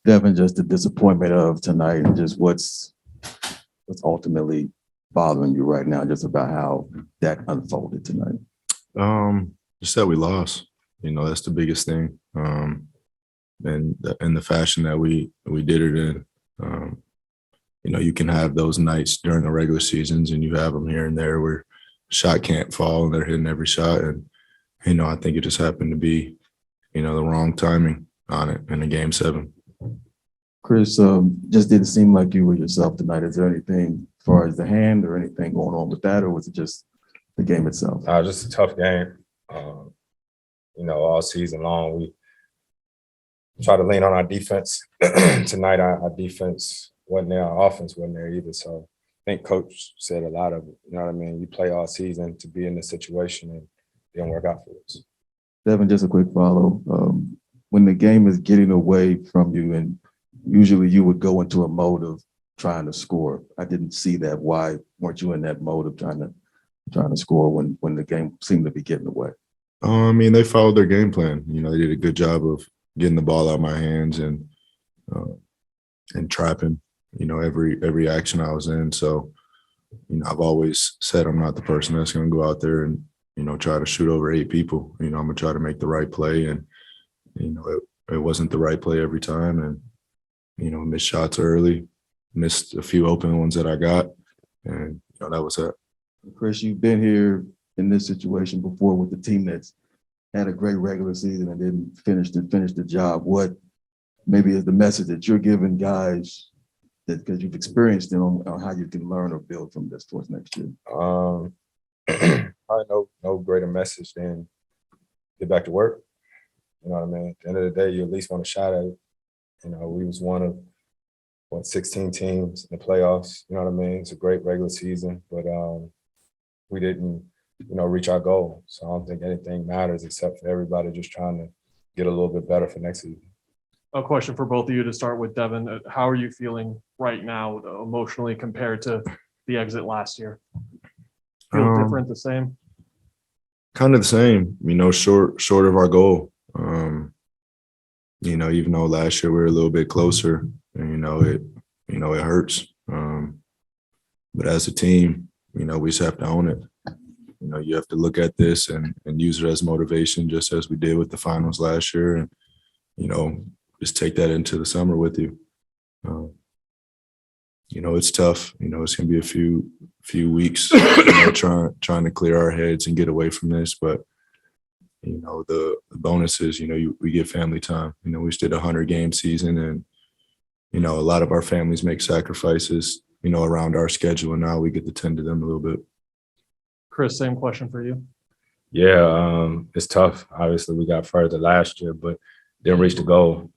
Devin, just the disappointment of tonight and just what's ultimately bothering you right now, just about how that unfolded tonight. Just that we lost. That's the biggest thing. And in the fashion that we did it in. You can have those nights during the regular seasons, and you have them here and there where shot can't fall and they're hitting every shot. And I think it just happened to be, the wrong timing on it in a game 7. Chris, just didn't seem like you were yourself tonight. Is there anything as far as the hand or anything going on with that, or was it just the game itself? Just a tough game. All season long, we try to lean on our defense. Tonight, our defense wasn't there. Our offense wasn't there either. So I think Coach said a lot of it. You know what I mean? You play all season to be in this situation, and it didn't work out for us. Devin, just a quick follow. When the game is getting away from you, and usually you would go into a mode of trying to score. I didn't see that. Why weren't you in that mode of trying to score when the game seemed to be getting away? They followed their game plan. They did a good job of getting the ball out of my hands and trapping, every action I was in. So, I've always said I'm not the person that's going to go out there and, try to shoot over 8 people. I'm going to try to make the right play. And, it wasn't the right play every time. And, missed shots early, missed a few open ones that I got. And, that was it. Chris, you've been here in this situation before with the team that's had a great regular season and didn't finish the job. What maybe is the message that you're giving guys that, because you've experienced them, on how you can learn or build from this towards next year? Probably no greater message than get back to work. You know what I mean? At the end of the day, you at least want a shot at it. We was one of 16 teams in the playoffs. You know what I mean? It's a great regular season, but we didn't, reach our goal. So I don't think anything matters except for everybody just trying to get a little bit better for next season. A question for both of you to start with, Devin. How are you feeling right now emotionally compared to the exit last year? Feel different, the same? Kind of the same, short of our goal. Even though last year we were a little bit closer, and, it hurts. But as a team, we just have to own it. You have to look at this and use it as motivation, just as we did with the finals last year. And, just take that into the summer with you. It's tough. It's going to be a few weeks, trying to clear our heads and get away from this. But, the bonus is, we get family time. We just did a 100-game season, and, a lot of our families make sacrifices, around our schedule, and now we get to tend to them a little bit. Chris, same question for you. Yeah, it's tough. Obviously, we got further last year, but didn't reach the goal.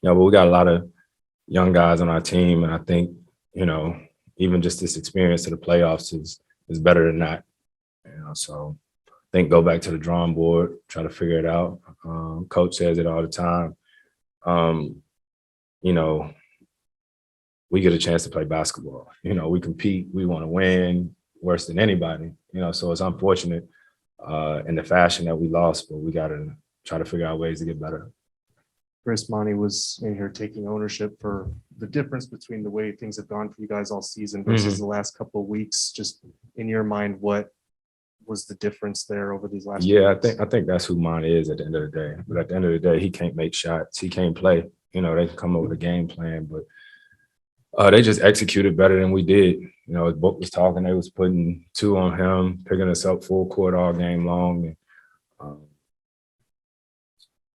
But we got a lot of young guys on our team, and I think, even just this experience to the playoffs is better than that. So I think go back to the drawing board, try to figure it out. Coach says it all the time. We get a chance to play basketball. We compete, we want to win worse than anybody. So it's unfortunate in the fashion that we lost, but we got to try to figure out ways to get better. Chris, Monty was in here taking ownership for the difference between the way things have gone for you guys all season versus the last couple of weeks. Just in your mind, what was the difference there over these last? Yeah, I think that's who Monty is at the end of the day. But at the end of the day, he can't make shots. He can't play. They can come up with a game plan, but they just executed better than we did. His book was talking. They was putting 2 on him, picking us up full court all game long.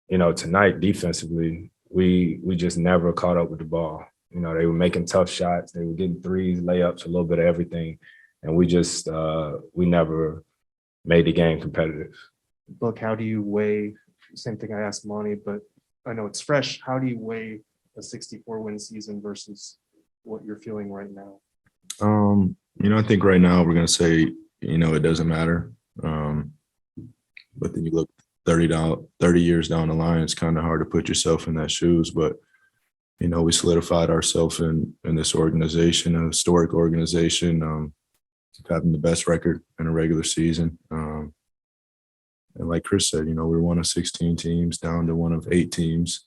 And, tonight defensively, we just never caught up with the ball. They were making tough shots. They were getting threes, layups, a little bit of everything. And we just, we never made the game competitive. Look, how do you weigh, same thing I asked Monty, but I know it's fresh. How do you weigh a 64-win season versus what you're feeling right now? I think right now we're going to say, it doesn't matter. But then you look 30 years down the line, it's kind of hard to put yourself in that shoes. But, we solidified ourselves in this organization, a historic organization, having the best record in a regular season. And like Chris said, we're one of 16 teams down to one of 8 teams.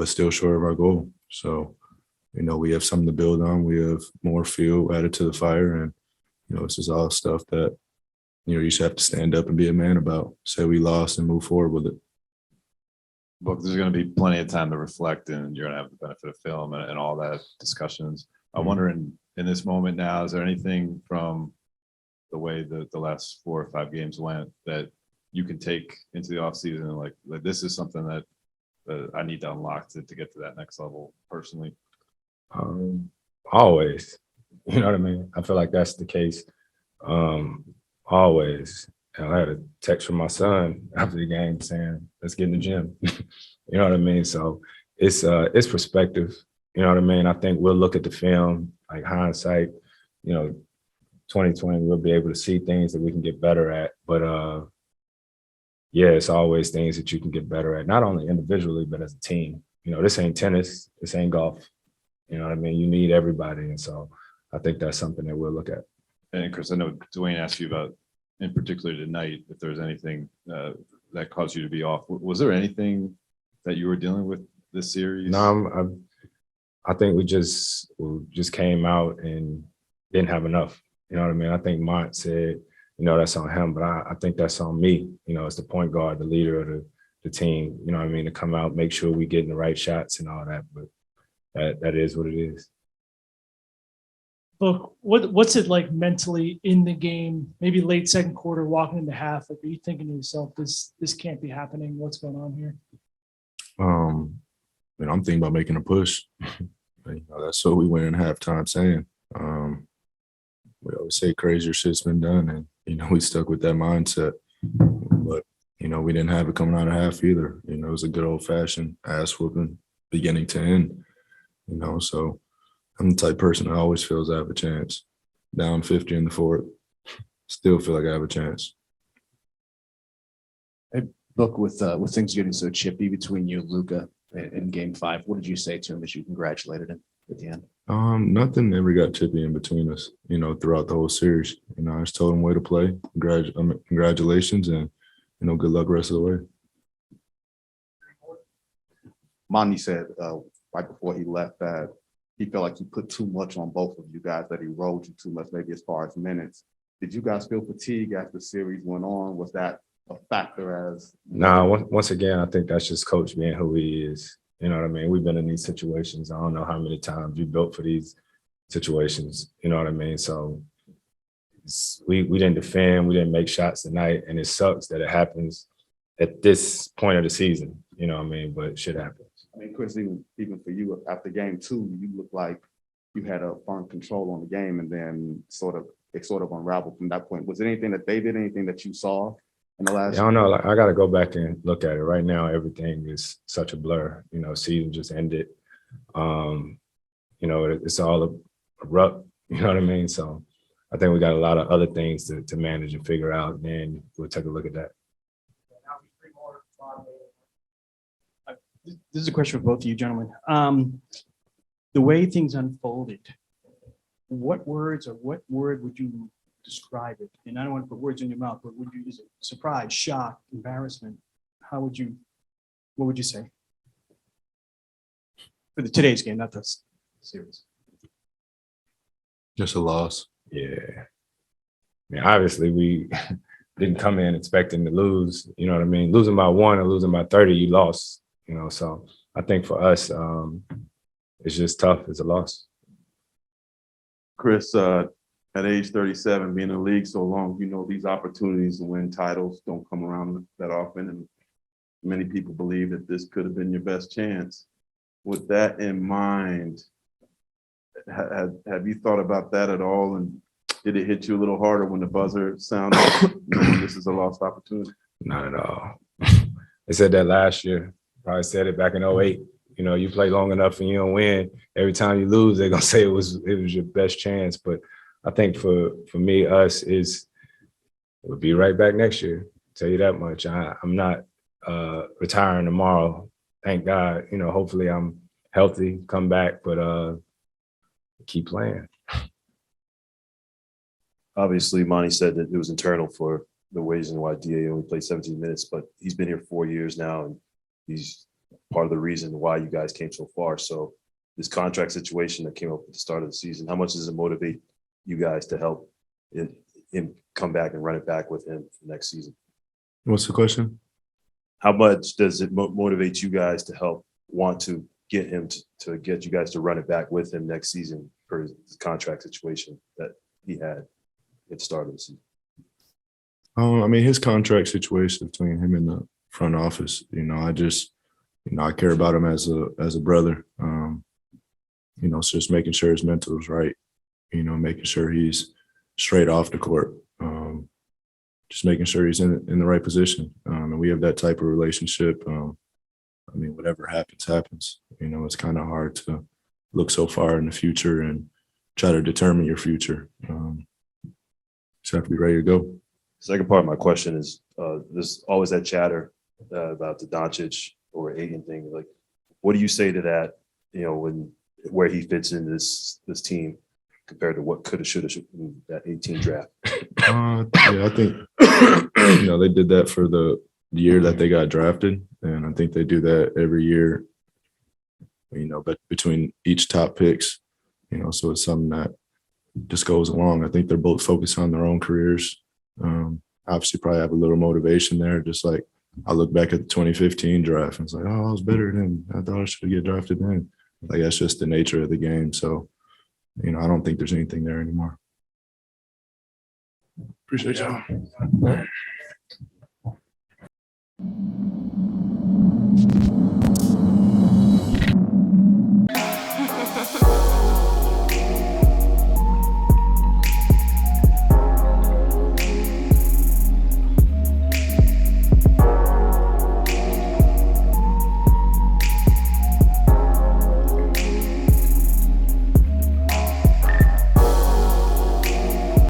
but still short of our goal. So, you know, we have something to build on. We have more fuel added to the fire. And, you know, this is all stuff that, you know, you just have to stand up and be a man about. Say we lost and move forward with it. Look, there's going to be plenty of time to reflect, and you're going to have the benefit of film and all that discussions. I wonder in this moment now, is there anything from the way that the last 4 or 5 games went that you can take into the offseason and like this is something that I need to unlock to get to that next level personally? Always, you know what I mean? I feel like that's the case. Always. I had a text from my son after the game saying, let's get in the gym. You know what I mean? So it's perspective. You know what I mean? I think we'll look at the film, like hindsight, you know, 2020, we'll be able to see things that we can get better at. But yeah, it's always things that you can get better at, not only individually, but as a team. You know, this ain't tennis, this ain't golf. You know what I mean? You need everybody. And so I think that's something that we'll look at. And Chris, I know Dwayne asked you about, in particular tonight, if there's anything that caused you to be off. Was there anything that you were dealing with this series? No, I think we just came out and didn't have enough. You know what I mean? I think Mont said, you know, that's on him, but I think that's on me. You know, as the point guard, the leader of the team, you know what I mean, to come out, make sure we getting the right shots and all that. But that is what it is. Look, what's it like mentally in the game, maybe late second quarter, walking into half? Like, are you thinking to yourself, this can't be happening? What's going on here? You know, I'm thinking about making a push. You know, that's what we went in halftime saying. We always say crazier shit's been done, and you know, we stuck with that mindset. But you know, we didn't have it coming out of half either. You know, it was a good old fashioned ass whooping beginning to end. You know, so I'm the type of person that always feels I have a chance. Down 50 in the fourth, still feel like I have a chance. Look, with things getting so chippy between you and Luka in Game 5, what did you say to him as you congratulated him at the end? Nothing ever got chippy in between us, you know, throughout the whole series. You know, I just told him way to play. Congratulations, and, you know, good luck the rest of the way. Monty said right before he left that he felt like he put too much on both of you guys, that he rode you too much, maybe as far as minutes. Did you guys feel fatigue as the series went on? Was that a factor as? Nah, once again, I think that's just Coach being who he is. You know what I mean? We've been in these situations. I don't know how many times you built for these situations. You know what I mean? So we didn't defend. We didn't make shots tonight. And it sucks that it happens at this point of the season. You know what I mean? But shit happens. I mean, Chris, even for you after Game 2, you looked like you had a firm control on the game, and then it sort of unraveled from that point. Was there anything that they did, anything that you saw in the last? I don't know. Like, I got to go back and look at it. Right now, everything is such a blur. You know, season just ended. You know, it's all abrupt. You know what I mean? So I think we got a lot of other things to manage and figure out, and then we'll take a look at that. This is a question for both of you gentlemen. The way things unfolded, what word would you describe it? And I don't want to put words in your mouth, but would you use it? Surprise, shock, embarrassment? What would you say? For today's game, not the series. Just a loss. Yeah. I mean, obviously, we didn't come in expecting to lose. You know what I mean? Losing by 1 or losing by 30, you lost. You know, so I think for us, it's just tough. It's a loss. Chris, at age 37, being in the league so long, you know, these opportunities to win titles don't come around that often. And many people believe that this could have been your best chance. With that in mind, have you thought about that at all? And did it hit you a little harder when the buzzer sounded, knowing this is a lost opportunity? Not at all. They said that last year. Probably said it back in 2008. You know, you play long enough and you don't win. Every time you lose, they're gonna say it was your best chance. But I think for me, we'll be right back next year. I'll tell you that much. I'm not retiring tomorrow. Thank God. You know, hopefully I'm healthy, come back, but keep playing. Obviously, Monty said that it was internal for the reason why DA only played 17 minutes, but he's been here 4 years now, and he's part of the reason why you guys came so far. So this contract situation that came up at the start of the season, how much does it motivate you guys to help him come back and run it back with him for next season? What's the question? How much does it motivate you guys to help want to get him to get you guys to run it back with him next season for his contract situation that he had at the start of the season? I mean, his contract situation between him and the front office, I care about him as a brother. So just making sure his mental is right, making sure he's straight off the court, just making sure he's in the right position. And we have that type of relationship. Whatever happens, happens. It's kind of hard to look so far in the future and try to determine your future. Just have to be ready to go. Second part of my question is, there's always that chatter about the Doncic or Ayton thing. Like, what do you say to that? Where he fits in this team compared to what coulda, shoulda, in that 18 draft. Yeah, I think they did that for the year that they got drafted, and I think they do that every year. But between each top picks, so it's something that just goes along. I think they're both focused on their own careers. Obviously, probably have a little motivation there. Just like I look back at the 2015 draft and it's like, oh, I was better than him. I thought I should get drafted then. Like that's just the nature of the game. So, I don't think there's anything there anymore. Appreciate y'all.